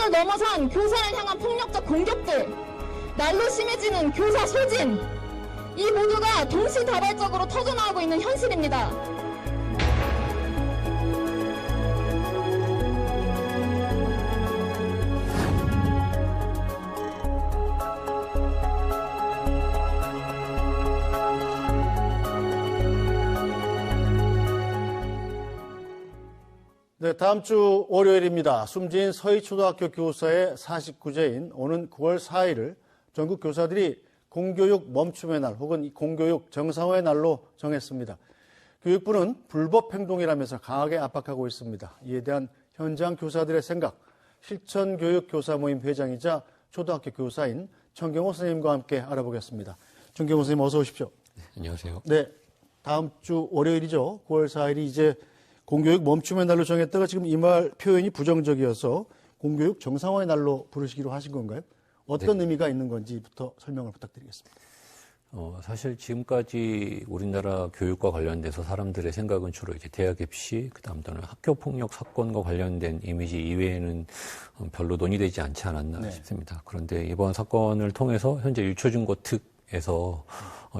수준을 넘어선 교사를 향한 폭력적 공격들, 날로 심해지는 교사 소진, 이 모두가 동시다발적으로 터져나오고 있는 현실입니다. 네, 다음 주 월요일입니다. 숨진 서희초등학교 교사의 49제인 오는 9월 4일을 전국 교사들이 공교육 멈춤의 날 혹은 공교육 정상화의 날로 정했습니다. 교육부는 불법 행동이라면서 강하게 압박하고 있습니다. 이에 대한 현장 교사들의 생각, 실천교육 교사 모임 회장이자 초등학교 교사인 정경호 선생님과 함께 알아보겠습니다. 정경호 선생님 어서 오십시오. 네, 안녕하세요. 네, 다음 주 월요일이죠. 9월 4일이 이제 공교육 멈춤의 날로 정했다가 지금 이 말 표현이 부정적이어서 공교육 정상화의 날로 부르시기로 하신 건가요? 어떤 네. 의미가 있는 건지부터 설명을 부탁드리겠습니다. 사실 지금까지 우리나라 교육과 관련돼서 사람들의 생각은 주로 이제 대학 입시, 그다음 또는 학교 폭력 사건과 관련된 이미지 이외에는 별로 논의되지 않지 않았나 네. 싶습니다. 그런데 이번 사건을 통해서 현재 유초중고 특에서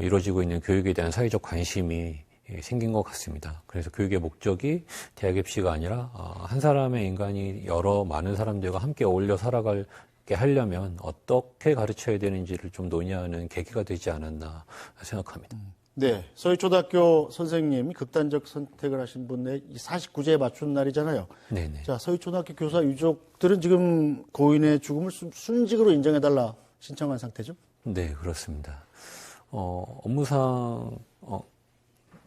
이루어지고 있는 교육에 대한 사회적 관심이 생긴 것 같습니다. 그래서 교육의 목적이 대학 입시가 아니라 한 사람의 인간이 여러 많은 사람들과 함께 어울려 살아가게 하려면 어떻게 가르쳐야 되는지를 좀 논의하는 계기가 되지 않았나 생각합니다. 네, 서희초등학교 선생님이 극단적 선택을 하신 분의 49제에 맞춘 날이잖아요. 네네. 자, 서희초등학교 교사 유족들은 지금 고인의 죽음을 순직으로 인정해달라 신청한 상태죠? 네, 그렇습니다. 업무상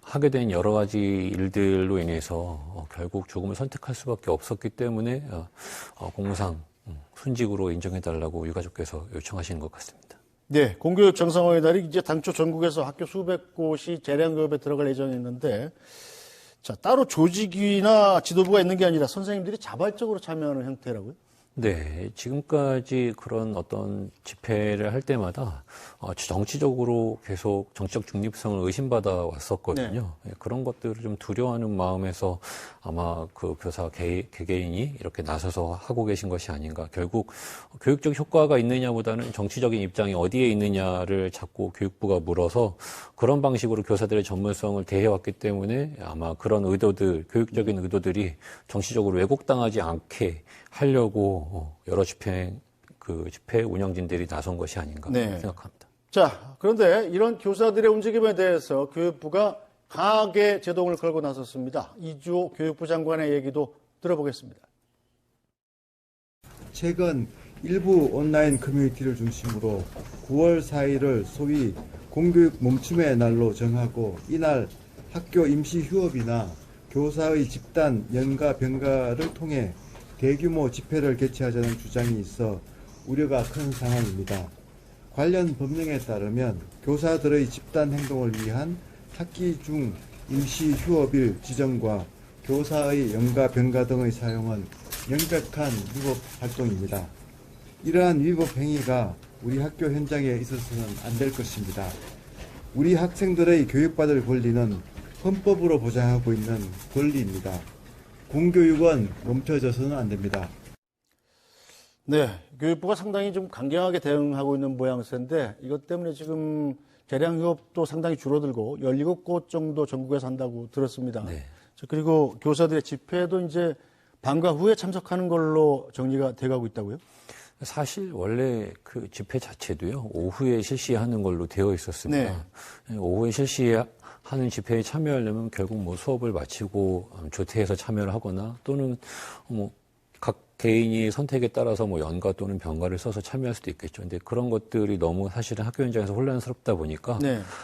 하게 된 여러 가지 일들로 인해서 결국 죽음을 선택할 수밖에 없었기 때문에 공무상 순직으로 인정해달라고 유가족께서 요청하시는 것 같습니다. 네, 공교육 정상화의 날이 이제 당초 전국에서 학교 수백 곳이 재량교육에 들어갈 예정이었는데, 자, 따로 조직이나 지도부가 있는 게 아니라 선생님들이 자발적으로 참여하는 형태라고요? 네, 지금까지 그런 어떤 집회를 할 때마다 정치적으로 계속 정치적 중립성을 의심받아 왔었거든요. 네. 그런 것들을 좀 두려워하는 마음에서 아마 그 교사 개개인이 이렇게 나서서 하고 계신 것이 아닌가. 결국 교육적 효과가 있느냐보다는 정치적인 입장이 어디에 있느냐를 자꾸 교육부가 물어서 그런 방식으로 교사들의 전문성을 대해왔기 때문에 아마 그런 의도들, 교육적인 의도들이 정치적으로 왜곡당하지 않게 하려고 여러 집회 운영진들이 나선 것이 아닌가 생각합니다. 자, 그런데 이런 교사들의 움직임에 대해서 교육부가 강하게 제동을 걸고 나섰습니다. 이주호 교육부 장관의 얘기도 들어보겠습니다. 최근 일부 온라인 커뮤니티를 중심으로 9월 4일을 소위 공교육 멈춤의 날로 정하고 이날 학교 임시 휴업이나 교사의 집단 연가 병가를 통해 대규모 집회를 개최하자는 주장이 있어 우려가 큰 상황입니다. 관련 법령에 따르면 교사들의 집단 행동을 위한 학기 중 임시 휴업일 지정과 교사의 연가 병가 등의 사용은 명백한 위법 활동입니다. 이러한 위법 행위가 우리 학교 현장에 있어서는 안 될 것입니다. 우리 학생들의 교육받을 권리는 헌법으로 보장하고 있는 권리입니다. 공교육은 멈춰져서는 안 됩니다. 네, 교육부가 상당히 좀 강경하게 대응하고 있는 모양새인데 이것 때문에 지금 재량 휴업도 상당히 줄어들고 17곳 정도 전국에서 한다고 들었습니다. 네. 그리고 교사들의 집회도 이제 방과 후에 참석하는 걸로 정리가 돼가고 있다고요? 사실 원래 그 집회 자체도요, 오후에 실시하는 걸로 되어 있었습니다. 네. 오후에 실시하는 집회에 참여하려면 결국 뭐 수업을 마치고 조퇴해서 참여를 하거나 또는 각 개인이 선택에 따라서 뭐 연가 또는 병가를 써서 참여할 수도 있겠죠. 근데 그런 것들이 너무 사실은 학교 현장에서 혼란스럽다 보니까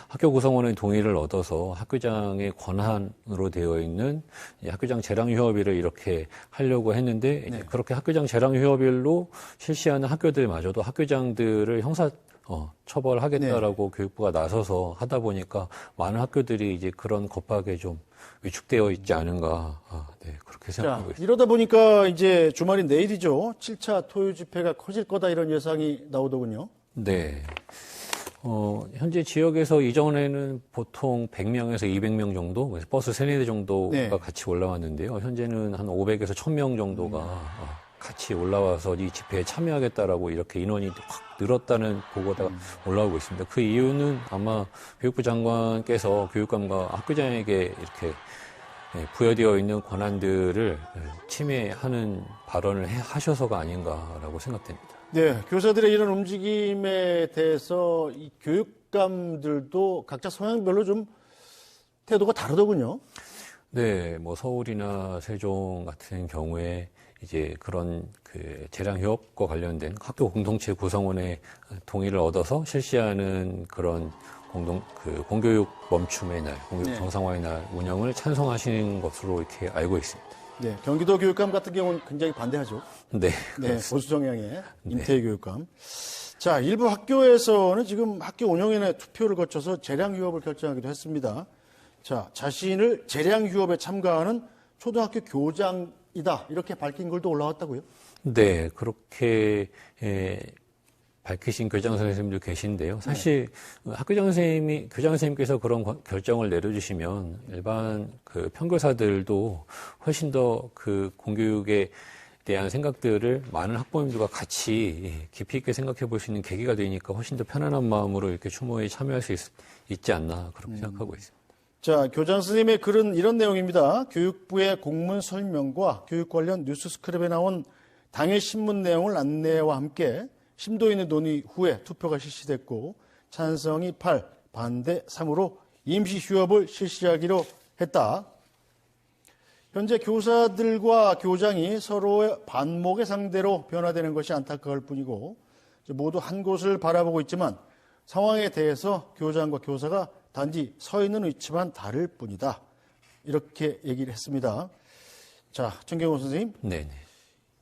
학교 구성원의 동의를 얻어서 학교장의 권한으로 되어 있는 학교장 재량 휴업일을 이렇게 하려고 했는데 이제 그렇게 학교장 재량 휴업일로 실시하는 학교들마저도 학교장들을 형사 처벌하겠다라고 교육부가 나서서 하다 보니까 많은 학교들이 이제 그런 겁박에 좀 위축되어 있지 않은가, 그렇게 생각하고 있습니다. 이러다 보니까 이제 주말인 내일이죠. 7차 토요 집회가 커질 거다 이런 예상이 나오더군요. 네. 현재 지역에서 이전에는 보통 100명에서 200명 정도, 버스 3-4대 정도가 같이 올라왔는데요. 현재는 한 500에서 1000명 정도가 같이 올라와서 이 집회에 참여하겠다라고 이렇게 인원이 확 늘었다는 보고가 올라오고 있습니다. 그 이유는 아마 교육부 장관께서 교육감과 학교장에게 이렇게 부여되어 있는 권한들을 침해하는 발언을 하셔서가 아닌가라고 생각됩니다. 네, 교사들의 이런 움직임에 대해서 이 교육감들도 각자 성향별로 좀 태도가 다르더군요. 네, 뭐 서울이나 세종 같은 경우에 이제 그런 그 재량 휴업과 관련된 학교 공동체 구성원의 동의를 얻어서 실시하는 그런 공교육 멈춤의 날, 공교육 정상화의 날 운영을 찬성하시는 것으로 이렇게 알고 있습니다. 네, 경기도 교육감 같은 경우는 굉장히 반대하죠. 네. 네, 보수 정향의 임태희 교육감. 자, 일부 학교에서는 지금 학교 운영위원회 투표를 거쳐서 재량 휴업을 결정하기도 했습니다. 자, 자신을 재량 휴업에 참가하는 초등학교 교장이다 이렇게 밝힌 글도 올라왔다고요? 네, 그렇게 밝히신 교장 선생님도 계신데요. 사실 학교장 선생님이 교장 선생님께서 그런 결정을 내려주시면 일반 그 평교사들도 훨씬 더 그 공교육에 대한 생각들을 많은 학부모님들과 같이 깊이 있게 생각해 볼 수 있는 계기가 되니까 훨씬 더 편안한 마음으로 이렇게 추모에 참여할 수 있지 않나 그렇게 생각하고 있습니다. 자, 교장 선생님의 글은 이런 내용입니다. 교육부의 공문 설명과 교육 관련 뉴스 스크랩에 나온 당일 신문 내용을 안내와 함께 심도 있는 논의 후에 투표가 실시됐고 찬성이 8, 반대 3으로 임시 휴업을 실시하기로 했다. 현재 교사들과 교장이 서로의 반목의 상대로 변화되는 것이 안타까울 뿐이고 모두 한 곳을 바라보고 있지만 상황에 대해서 교장과 교사가 단지 서 있는 위치만 다를 뿐이다. 이렇게 얘기를 했습니다. 자, 정경호 선생님. 네네.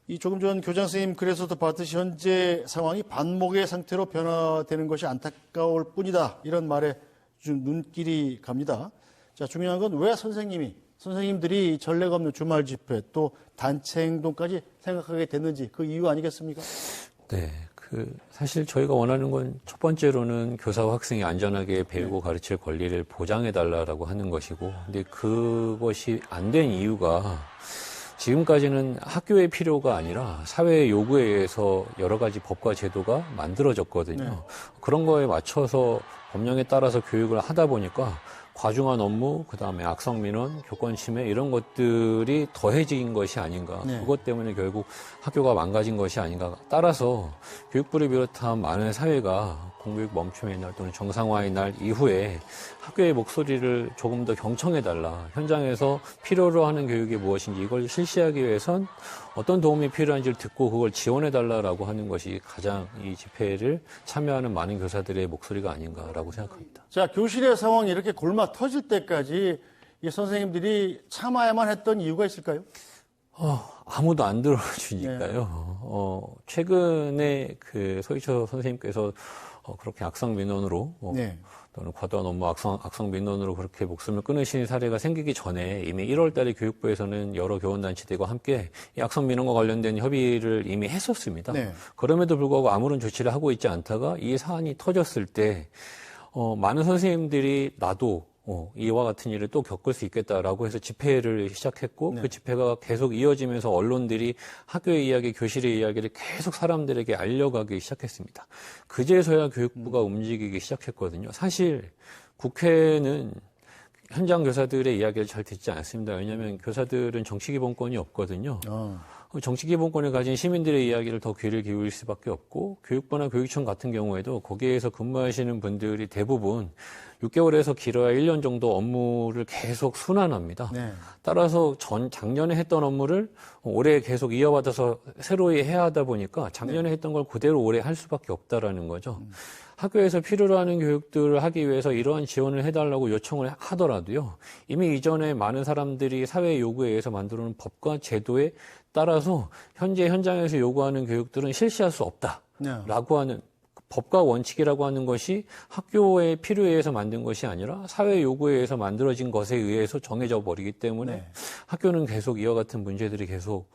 이 조금 전 교장 선생님 글에서도 봤듯이 현재 상황이 반목의 상태로 변화되는 것이 안타까울 뿐이다. 이런 말에 좀 눈길이 갑니다. 자, 중요한 건 왜 선생님들이 전례가 없는 주말 집회 또 단체 행동까지 생각하게 됐는지 그 이유 아니겠습니까? 네. 사실 저희가 원하는 건 첫 번째로는 교사와 학생이 안전하게 배우고 가르칠 권리를 보장해달라고 하는 것이고, 근데 그것이 안 된 이유가 지금까지는 학교의 필요가 아니라 사회의 요구에 의해서 여러 가지 법과 제도가 만들어졌거든요. 네. 그런 거에 맞춰서 법령에 따라서 교육을 하다 보니까 과중한 업무, 그다음에 악성 민원, 교권 침해 이런 것들이 더해진 것이 아닌가. 네. 그것 때문에 결국 학교가 망가진 것이 아닌가. 따라서 교육부를 비롯한 많은 사회가 공교육 멈춤의 날 또는 정상화의 날 이후에 학교의 목소리를 조금 더 경청해달라. 현장에서 필요로 하는 교육이 무엇인지 이걸 실시하기 위해선 어떤 도움이 필요한지를 듣고 그걸 지원해달라고 하는 것이 가장 이 집회를 참여하는 많은 교사들의 목소리가 아닌가라고 생각합니다. 자, 교실의 상황이 이렇게 골마 터질 때까지 이 선생님들이 참아야만 했던 이유가 있을까요? 아무도 안 들어주니까요. 최근에 그 서희초 선생님께서 그렇게 악성 민원으로 또는 과도한 업무 악성 민원으로 그렇게 목숨을 끊으신 사례가 생기기 전에 이미 1월 달에 교육부에서는 여러 교원단체들과 함께 이 악성 민원과 관련된 협의를 이미 했었습니다. 네. 그럼에도 불구하고 아무런 조치를 하고 있지 않다가 이 사안이 터졌을 때 많은 선생님들이 나도 이와 같은 일을 또 겪을 수 있겠다라고 해서 집회를 시작했고 그 집회가 계속 이어지면서 언론들이 학교의 이야기, 교실의 이야기를 계속 사람들에게 알려가기 시작했습니다. 그제서야 교육부가 움직이기 시작했거든요. 사실 국회는 현장 교사들의 이야기를 잘 듣지 않습니다. 왜냐하면 교사들은 정치기본권이 없거든요. 정치기본권을 가진 시민들의 이야기를 더 귀를 기울일 수밖에 없고 교육부나 교육청 같은 경우에도 거기에서 근무하시는 분들이 대부분 6개월에서 길어야 1년 정도 업무를 계속 순환합니다. 네. 따라서 작년에 했던 업무를 올해 계속 이어받아서 새로이 해야 하다 보니까 작년에 했던 걸 그대로 올해 할 수밖에 없다라는 거죠. 학교에서 필요로 하는 교육들을 하기 위해서 이러한 지원을 해달라고 요청을 하더라도요. 이미 이전에 많은 사람들이 사회의 요구에 의해서 만들어놓은 법과 제도에 따라서 현재 현장에서 요구하는 교육들은 실시할 수 없다라고 하는 법과 원칙이라고 하는 것이 학교의 필요에 의해서 만든 것이 아니라 사회 요구에 의해서 만들어진 것에 의해서 정해져 버리기 때문에 학교는 계속 이와 같은 문제들이 계속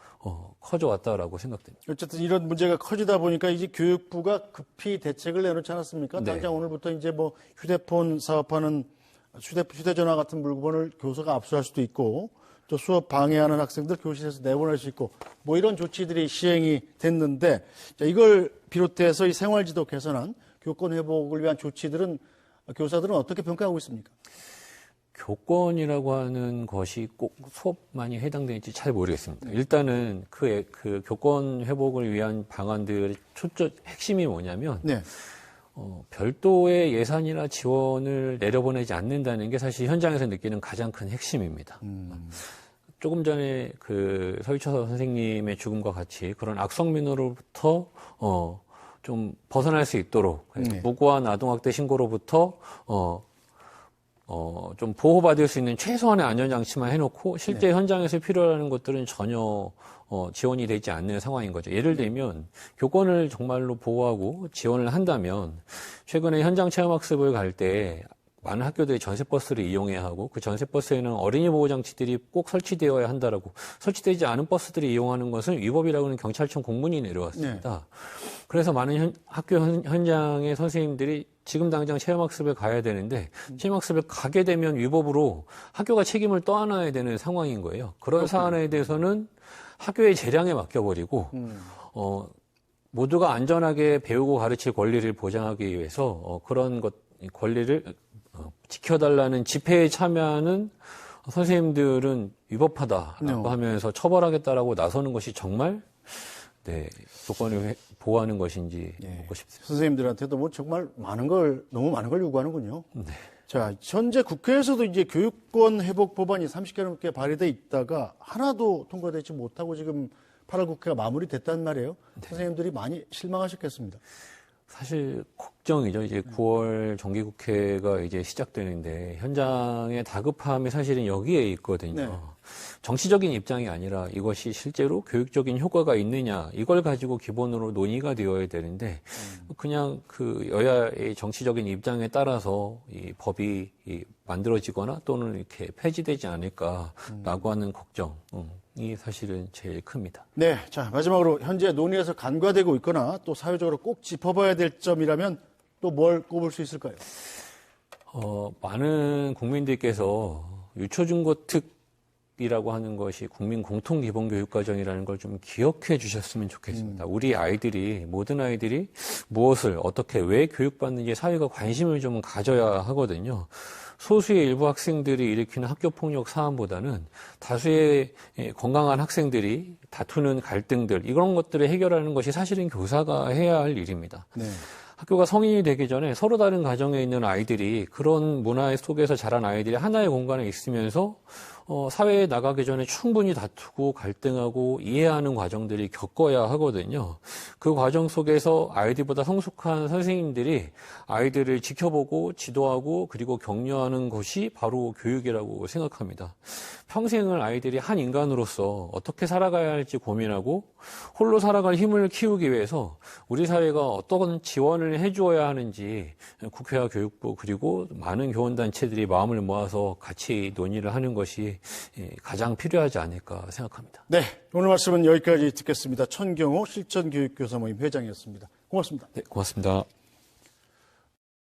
커져 왔다라고 생각됩니다. 어쨌든 이런 문제가 커지다 보니까 이제 교육부가 급히 대책을 내놓지 않았습니까? 네. 당장 오늘부터 이제 뭐 휴대폰 사업하는 휴대전화 같은 물건을 교사가 압수할 수도 있고 또 수업 방해하는 학생들 교실에서 내보낼 수 있고 뭐 이런 조치들이 시행이 됐는데 자, 이걸 비롯해서 이 생활지도 개선안, 교권 회복을 위한 조치들은 교사들은 어떻게 평가하고 있습니까? 교권이라고 하는 것이 꼭 수업만이 해당되는지 잘 모르겠습니다. 일단은 그 교권 회복을 위한 방안들의 핵심이 뭐냐면 네. 별도의 예산이나 지원을 내려보내지 않는다는 게 사실 현장에서 느끼는 가장 큰 핵심입니다. 조금 전에 그 서희초 선생님의 죽음과 같이 그런 악성민호로부터 좀 벗어날 수 있도록 무고한 아동학대 신고로부터 좀 보호받을 수 있는 최소한의 안전장치만 해놓고 실제 현장에서 필요하는 것들은 전혀 지원이 되지 않는 상황인 거죠. 예를 들면 교권을 정말로 보호하고 지원을 한다면 최근에 현장 체험학습을 갈 때 많은 학교들이 전세버스를 이용해야 하고 그 전세버스에는 어린이 보호장치들이 꼭 설치되어야 한다라고 설치되지 않은 버스들이 이용하는 것은 위법이라고는 경찰청 공문이 내려왔습니다. 그래서 많은 학교 현장의 선생님들이 지금 당장 체험학습에 가야 되는데 체험학습에 가게 되면 위법으로 학교가 책임을 떠안아야 되는 상황인 거예요. 그런 사안에 대해서는 학교의 재량에 맡겨버리고 모두가 안전하게 배우고 가르칠 권리를 보장하기 위해서 그런 권리를 지켜달라는 집회에 참여하는 선생님들은 위법하다라고 하면서 처벌하겠다라고 나서는 것이 정말 교권을 보호하는 것인지 묻고 싶습니다. 선생님들한테도 뭐 정말 너무 많은 걸 요구하는군요. 네. 자, 현재 국회에서도 이제 교육권 회복 법안이 30개 넘게 발의돼 있다가 하나도 통과되지 못하고 지금 8월 국회가 마무리됐단 말이에요. 선생님들이 많이 실망하셨겠습니다. 사실 걱정이죠. 이제 9월 정기국회가 이제 시작되는데 현장의 다급함이 사실은 여기에 있거든요. 정치적인 입장이 아니라 이것이 실제로 교육적인 효과가 있느냐 이걸 가지고 기본으로 논의가 되어야 되는데 그냥 그 여야의 정치적인 입장에 따라서 이 법이 만들어지거나 또는 이렇게 폐지되지 않을까라고 하는 걱정이 사실은 제일 큽니다. 네, 자 마지막으로 현재 논의에서 간과되고 있거나 또 사회적으로 꼭 짚어봐야 될 점이라면 또 뭘 꼽을 수 있을까요? 많은 국민들께서 유초중고특이라고 하는 것이 국민 공통 기본 교육 과정이라는 걸 좀 기억해 주셨으면 좋겠습니다. 우리 아이들이 모든 아이들이 무엇을 어떻게 왜 교육받는지 사회가 관심을 좀 가져야 하거든요. 소수의 일부 학생들이 일으키는 학교폭력 사안보다는 다수의 건강한 학생들이 다투는 갈등들 이런 것들을 해결하는 것이 사실은 교사가 해야 할 일입니다. 네. 학교가 성인이 되기 전에 서로 다른 가정에 있는 아이들이 그런 문화 속에서 자란 아이들이 하나의 공간에 있으면서 사회에 나가기 전에 충분히 다투고 갈등하고 이해하는 과정들이 겪어야 하거든요. 그 과정 속에서 아이들보다 성숙한 선생님들이 아이들을 지켜보고 지도하고 그리고 격려하는 것이 바로 교육이라고 생각합니다. 평생을 아이들이 한 인간으로서 어떻게 살아가야 할지 고민하고 홀로 살아갈 힘을 키우기 위해서 우리 사회가 어떤 지원을 해주어야 하는지 국회와 교육부 그리고 많은 교원단체들이 마음을 모아서 같이 논의를 하는 것이 가장 필요하지 않을까 생각합니다. 네, 오늘 말씀은 여기까지 듣겠습니다. 천경호 실천교육교사 모임 회장이었습니다. 고맙습니다. 네, 고맙습니다.